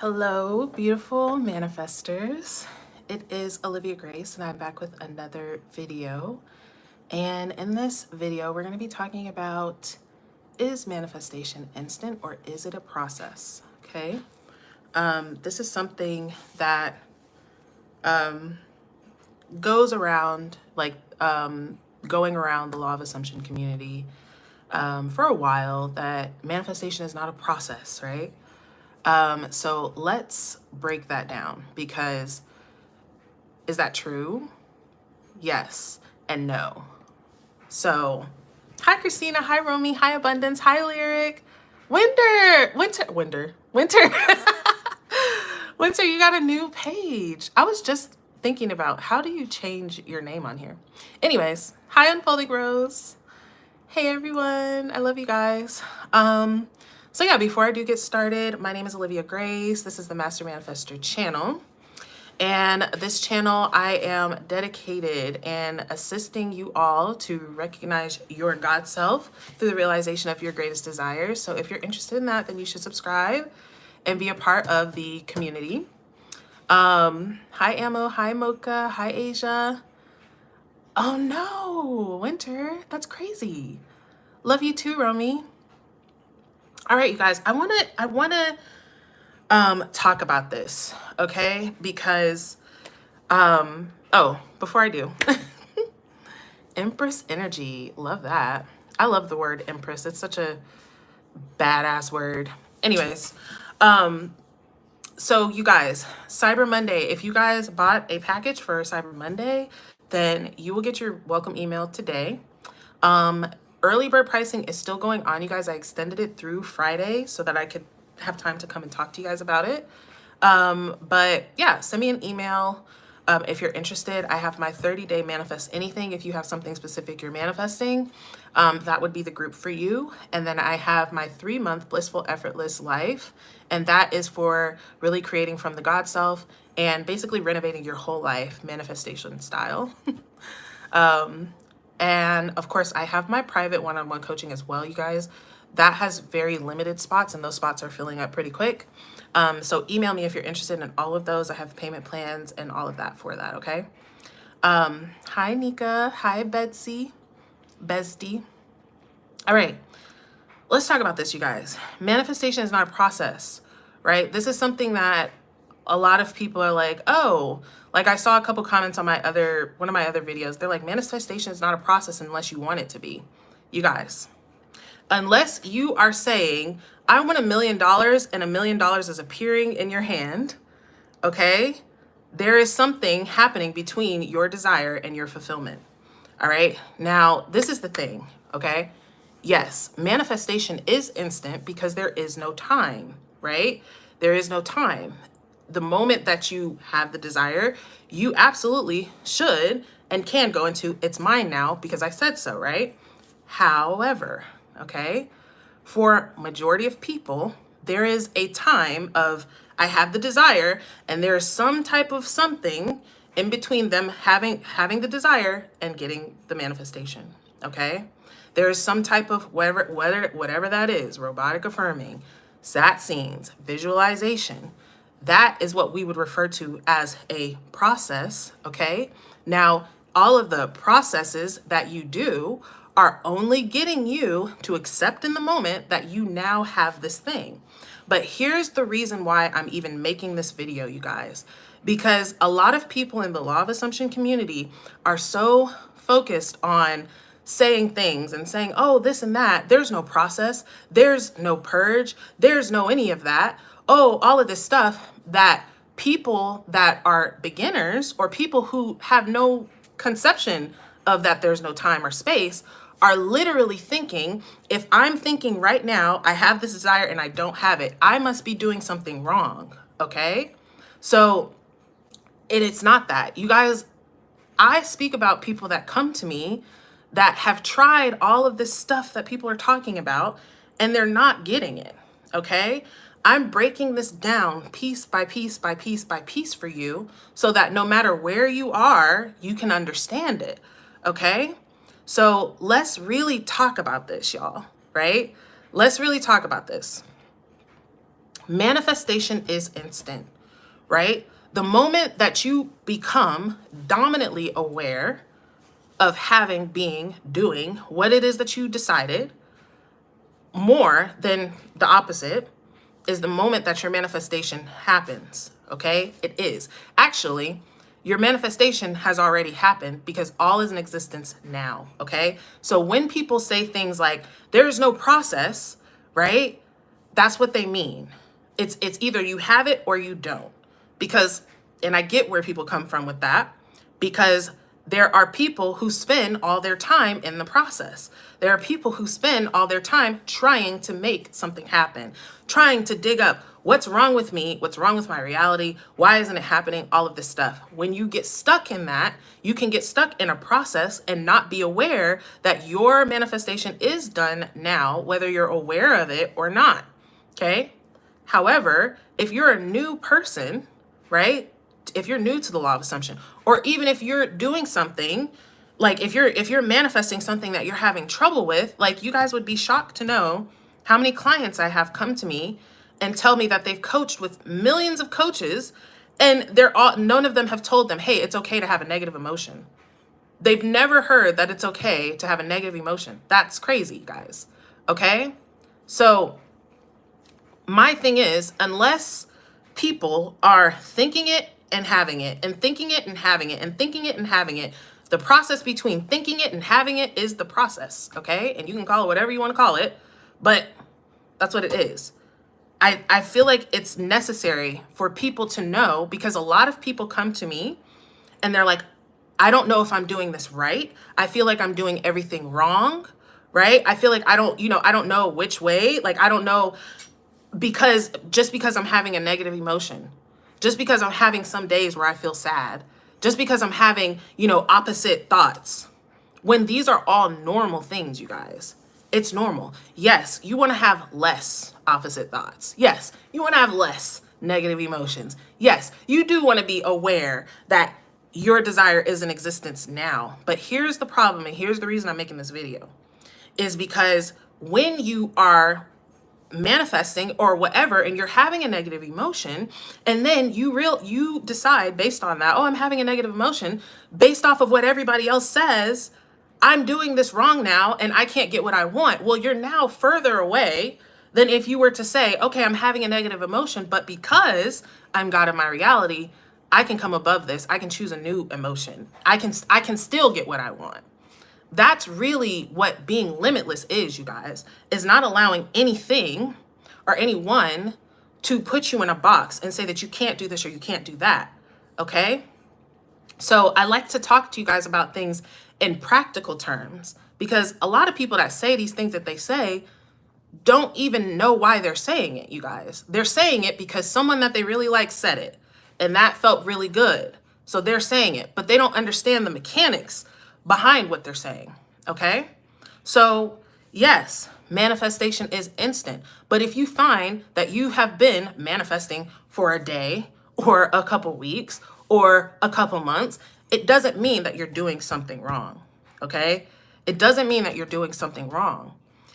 Hello, beautiful manifestors. It is Olivia Grace, and I'm back with another video. And in this video, we're going to be talking about, is manifestation instant or is it a process? Okay. This is something that goes around, going around the law of assumption community for a while, that manifestation is not a process, right? So let's break that down, because is that true? Yes and no. So, hi Christina, hi Romy, hi Abundance, hi Lyric, Winter, Winter, you got a new page. I was just thinking about, how do you change your name on here? Anyways, hi Unfolding Rose. Hey everyone, I love you guys. So yeah, before I do get started, my name is Olivia Grace. This is the Master Manifestor channel. And this channel, I am dedicated in assisting you all to recognize your God self through the realization of your greatest desires. So if you're interested in that, then you should subscribe and be a part of the community. Hi Amo, hi Mocha, hi Asia. Oh no, Winter, that's crazy. Love you too, Romy. All right, you guys, I wanna talk about this, okay? Because before I do, Empress energy, love that. I love the word Empress. It's such a badass word. Anyways, so you guys, Cyber Monday, if you guys bought a package for Cyber Monday, then you will get your welcome email today. Early bird pricing is still going on, you guys. I extended it through Friday so that I could have time to come and talk to you guys about it. But yeah, send me an email if you're interested. I have my 30-day manifest anything. If you have something specific you're manifesting, that would be the group for you. And then I have my 3-month blissful effortless life, and that is for really creating from the God self and basically renovating your whole life manifestation style. And of course, I have my private one-on-one coaching as well, you guys. That has very limited spots, and those spots are filling up pretty quick. So email me if you're interested in all of those. I have payment plans and all of that for that, okay? Hi, Nika. Hi, Betsy. Bestie. All right, let's talk about this, you guys. Manifestation is not a process, right? This is something that a lot of people are like, oh, like I saw a couple comments on one of my other videos. They're like, manifestation is not a process unless you want it to be. You guys, unless you are saying, I want $1 million and $1 million is appearing in your hand, okay? There is something happening between your desire and your fulfillment. All right. Now, this is the thing, okay? Yes, manifestation is instant because there is no time, right? There is no time. The moment that you have the desire, you absolutely should and can go into, it's mine now because I said so, right? However, okay, for majority of people, there is a time of, I have the desire, and there is some type of something in between them having the desire and getting the manifestation, okay? There is some type of whatever that is, robotic affirming, sat scenes, visualization. That is what we would refer to as a process, okay? Now, all of the processes that you do are only getting you to accept in the moment that you now have this thing. But here's the reason why I'm even making this video, you guys, because a lot of people in the law of assumption community are so focused on saying things and saying, oh, this and that. There's no process. There's no purge. There's no any of that. Oh, all of this stuff that people that are beginners or people who have no conception of that there's no time or space are literally thinking, if I'm thinking right now, I have this desire and I don't have it, I must be doing something wrong, okay? So it's not that. You guys, I speak about people that come to me that have tried all of this stuff that people are talking about and they're not getting it, okay? I'm breaking this down piece by piece by piece by piece for you so that no matter where you are, you can understand it, okay? So let's really talk about this, y'all, right? Let's really talk about this. Manifestation is instant, right? The moment that you become dominantly aware of having, being, doing what it is that you decided, more than the opposite, is the moment that your manifestation happens, okay? It is. Actually, your manifestation has already happened because all is in existence now, okay? So when people say things like, there is no process, right? That's what they mean. It's either you have it or you don't. Because, and I get where people come from with that, because there are people who spend all their time in the process. There are people who spend all their time trying to make something happen, trying to dig up what's wrong with me, what's wrong with my reality, why isn't it happening, all of this stuff. When you get stuck in that, you can get stuck in a process and not be aware that your manifestation is done now, whether you're aware of it or not, okay? However, if you're a new person, right? If you're new to the law of assumption, or even if you're doing something, like if you're manifesting something that you're having trouble with, like you guys would be shocked to know how many clients I have come to me and tell me that they've coached with millions of coaches and none of them have told them, hey, it's okay to have a negative emotion. They've never heard that it's okay to have a negative emotion. That's crazy, guys. Okay? So my thing is, unless people are thinking it and having it and thinking it and having it and thinking it and having it, the process between thinking it and having it is the process, okay? And you can call it whatever you want to call it, but that's what it is. I feel like it's necessary for people to know, because a lot of people come to me and they're like, I don't know if I'm doing this right. I feel like I'm doing everything wrong, right? I feel like I don't know which way. Like, I don't know, because just because I'm having a negative emotion, just because I'm having some days where I feel sad, just because I'm having, opposite thoughts, when these are all normal things, you guys. It's normal. Yes, you want to have less opposite thoughts. Yes, you want to have less negative emotions. Yes, you do want to be aware that your desire is in existence now. But here's the problem, and here's the reason I'm making this video, is because when you are manifesting or whatever and you're having a negative emotion, and then you decide based on that, oh, I'm having a negative emotion based off of what everybody else says, I'm doing this wrong now and I can't get what I want. Well, you're now further away than if you were to say, okay, I'm having a negative emotion, but because I'm God of my reality, I can come above this. I can choose a new emotion. I can still get what I want. That's really what being limitless is, you guys, is not allowing anything or anyone to put you in a box and say that you can't do this or you can't do that, okay? So I like to talk to you guys about things in practical terms, because a lot of people that say these things that they say don't even know why they're saying it, you guys. They're saying it because someone that they really like said it, and that felt really good. So they're saying it, but they don't understand the mechanics behind what they're saying, okay? So yes, manifestation is instant. But if you find that you have been manifesting for a day or a couple weeks or a couple months, it doesn't mean that you're doing something wrong, okay? It doesn't mean that you're doing something wrong.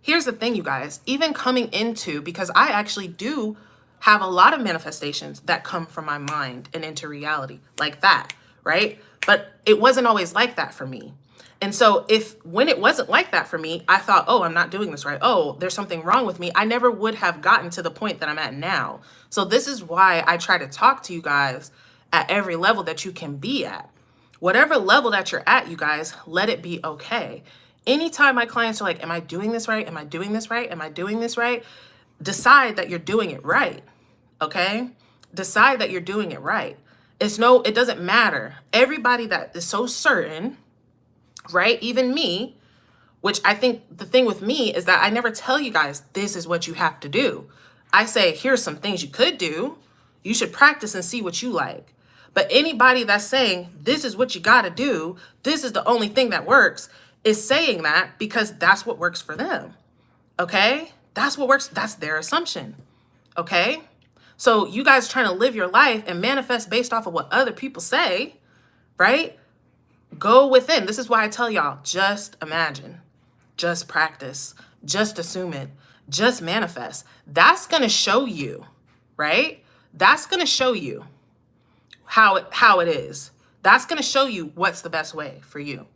Here's the thing, you guys, even coming into, because I actually do have a lot of manifestations that come from my mind and into reality like that, right? But it wasn't always like that for me. And so when it wasn't like that for me, I thought, oh, I'm not doing this right. Oh, there's something wrong with me. I never would have gotten to the point that I'm at now. So this is why I try to talk to you guys at every level that you can be at. Whatever level that you're at, you guys, let it be okay. Anytime my clients are like, am I doing this right? Am I doing this right? Am I doing this right? Decide that you're doing it right, okay? Decide that you're doing it right. It doesn't matter. Everybody that is so certain, right? Even me, which I think the thing with me is that I never tell you guys, this is what you have to do. I say, here's some things you could do. You should practice and see what you like. But anybody that's saying, this is what you got to do, this is the only thing that works, is saying that because that's what works for them, okay? That's what works. That's their assumption, okay? So you guys trying to live your life and manifest based off of what other people say, right? Go within. This is why I tell y'all, just imagine, just practice, just assume it, just manifest. That's going to show you right? That's going to show you how it is. That's going to show you what's the best way for you.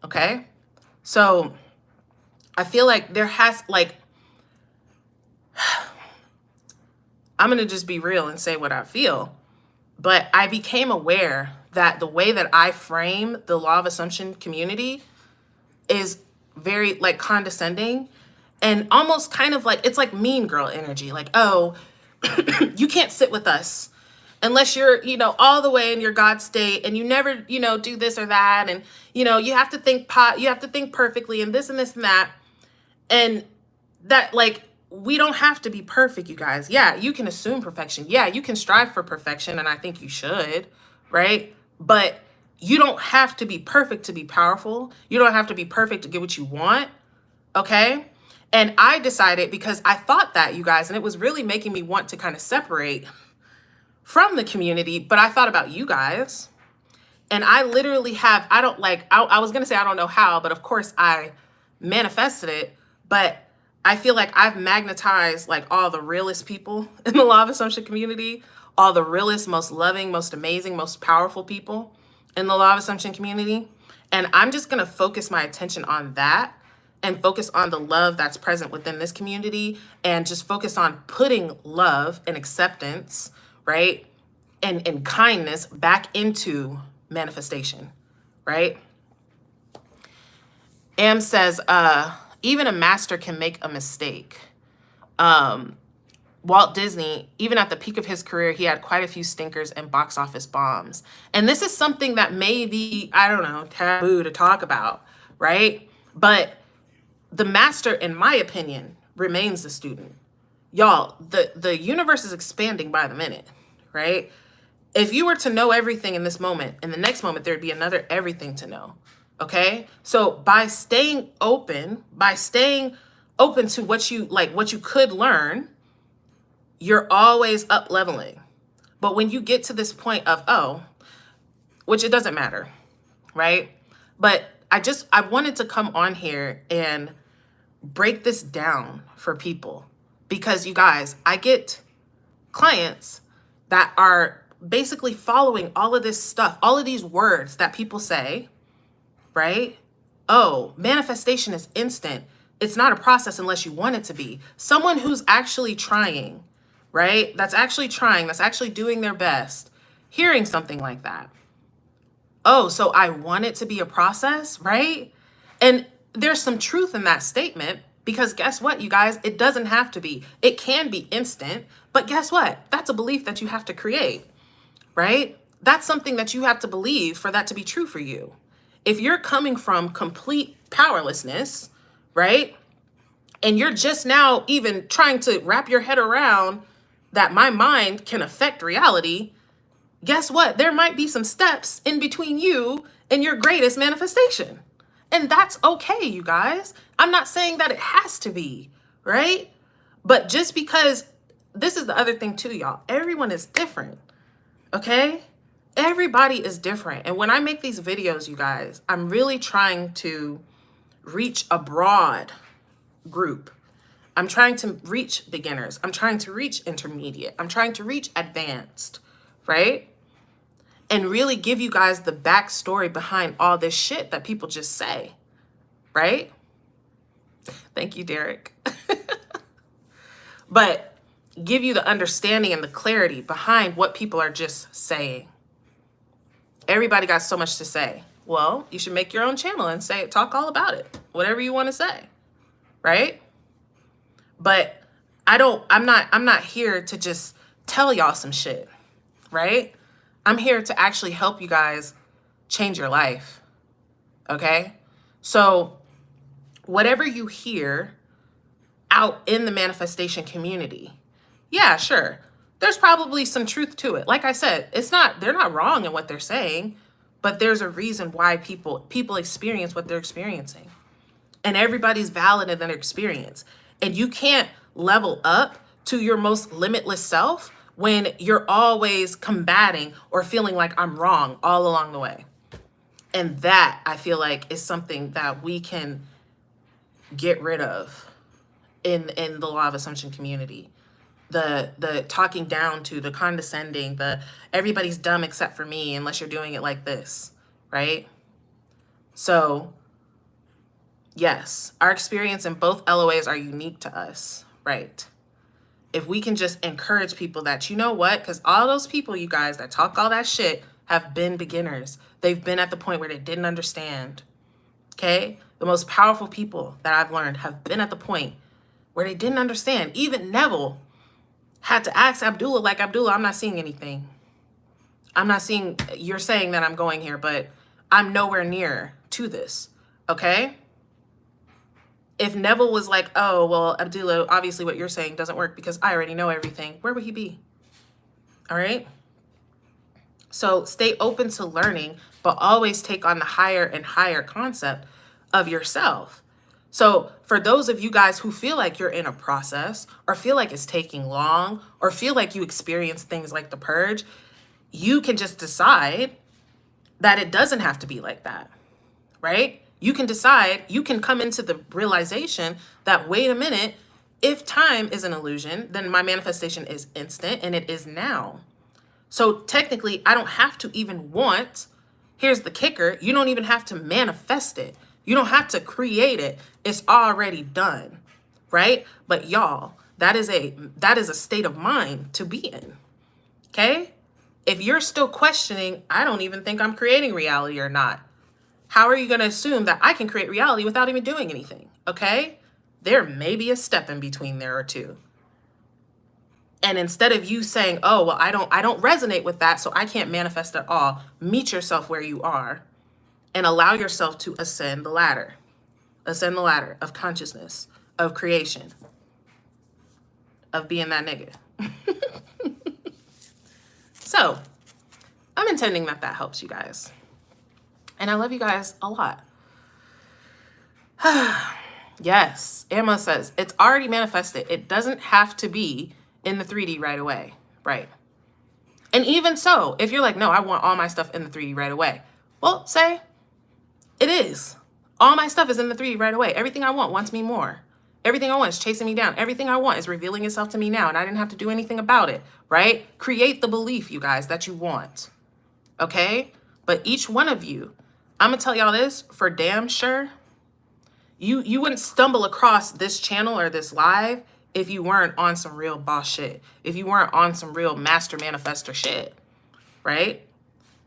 Okay? So I feel like there has, like, I'm going to just be real and say what I feel. But I became aware that the way that I frame the law of assumption community is very, like, condescending and almost kind of like, it's like mean girl energy. Like, oh, you can't sit with us unless you're, all the way in your God state, and you never, do this or that. And, you have to think you have to think perfectly, and this and this and that. And that, like, we don't have to be perfect, you guys. Yeah, you can assume perfection. Yeah, you can strive for perfection, and I think you should, right? But you don't have to be perfect to be powerful. You don't have to be perfect to get what you want, okay? And I decided, because I thought that, you guys, and it was really making me want to kind of separate from the community, but I thought about you guys. And I literally have, I was going to say I don't know how, but of course I manifested it. But I feel like I've magnetized, like, all the realest people in the law of assumption community, all the realest, most loving, most amazing, most powerful people in the law of assumption community. And I'm just going to focus my attention on that and focus on the love that's present within this community, and just focus on putting love and acceptance, right? And kindness back into manifestation, right? Am says, even a master can make a mistake. Walt Disney, even at the peak of his career, he had quite a few stinkers and box office bombs. And this is something that may be, I don't know, taboo to talk about, right? But the master, in my opinion, remains the student. Y'all, the universe is expanding by the minute, right? If you were to know everything in this moment, in the next moment, there'd be another everything to know. Okay. So by staying open to what you could learn, you're always up leveling. But when you get to this point of, which it doesn't matter, right? But I wanted to come on here and break this down for people, because, you guys, I get clients that are basically following all of this stuff, all of these words that people say, right? Oh, manifestation is instant. It's not a process unless you want it to be. Someone who's actually trying, right? That's actually trying, that's actually doing their best, hearing something like that. Oh, so I want it to be a process, right? And there's some truth in that statement, because guess what, you guys? It doesn't have to be. It can be instant, but guess what? That's a belief that you have to create, right? That's something that you have to believe for that to be true for you. If you're coming from complete powerlessness, right? And you're just now even trying to wrap your head around that my mind can affect reality, guess what? There might be some steps in between you and your greatest manifestation. And that's okay, you guys. I'm not saying that it has to be, right? But just because, this is the other thing too, y'all. Everyone is different, okay? Everybody is different. And when I make these videos, you guys, I'm really trying to reach a broad group. I'm trying to reach beginners. I'm trying to reach intermediate. I'm trying to reach advanced, right? And really give you guys the backstory behind all this shit that people just say, right? Thank you, Derek. But give you the understanding and the clarity behind what people are just saying. Everybody got so much to say. Well, you should make your own channel and talk all about it, whatever you want to say, right? But I'm not here to just tell y'all some shit, right? I'm here to actually help you guys change your life, okay? So whatever you hear out in the manifestation community, yeah, sure, there's probably some truth to it. Like I said, they're not wrong in what they're saying, but there's a reason why people experience what they're experiencing. And everybody's valid in their experience. And you can't level up to your most limitless self when you're always combating or feeling like I'm wrong all along the way. And that, I feel like, is something that we can get rid of in the law of assumption community. the talking down to, the condescending, the everybody's dumb except for me unless you're doing it like this, right? So yes, our experience in both LOAs are unique to us, right? If we can just encourage people that, you know what, because all those people, you guys, that talk all that shit have been beginners. They've been at the point where they didn't understand, okay? The most powerful people that I've learned have been at the point where they didn't understand. Even Neville had to ask Abdullah, like, Abdullah, I'm not seeing anything. I'm not seeing, you're saying that I'm going here, but I'm nowhere near to this, okay? If Neville was like, oh, well, Abdullah, obviously what you're saying doesn't work because I already know everything, where would he be? All right? So stay open to learning, but always take on the higher and higher concept of yourself. So for those of you guys who feel like you're in a process or feel like it's taking long or feel like you experience things like the purge, you can just decide that it doesn't have to be like that, right? You can decide, you can come into the realization that, wait a minute, if time is an illusion, then my manifestation is instant and it is now. So technically, I don't have to even want, here's the kicker, you don't even have to manifest it. You don't have to create it. It's already done, right? But y'all, that is a state of mind to be in, okay? If you're still questioning, I don't even think I'm creating reality or not, how are you going to assume that I can create reality without even doing anything, okay? There may be a step in between there or two. And instead of you saying, oh, well, I don't resonate with that, so I can't manifest at all, meet yourself where you are and allow yourself to ascend the ladder of consciousness, of creation, of being that nigga. So I'm intending that helps you guys. And I love you guys a lot. Yes, Emma says, it's already manifested. It doesn't have to be in the 3D right away, right? And even so, if you're like, no, I want all my stuff in the 3D right away. Well, say, it is. All my stuff is in the 3D right away. Everything I want wants me more. Everything I want is chasing me down. Everything I want is revealing itself to me now, and I didn't have to do anything about it, right? Create the belief, you guys, that you want, okay? But each one of you, I'm gonna tell y'all this for damn sure, you wouldn't stumble across this channel or this live if you weren't on some real boss shit, if you weren't on some real master manifestor shit, right?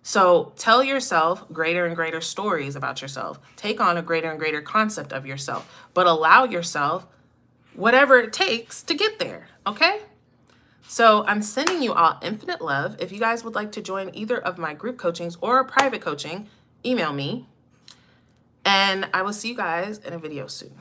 So tell yourself greater and greater stories about yourself. Take on a greater and greater concept of yourself, but allow yourself whatever it takes to get there, okay? So I'm sending you all infinite love. If you guys would like to join either of my group coachings or private coaching, email me. And I will see you guys in a video soon.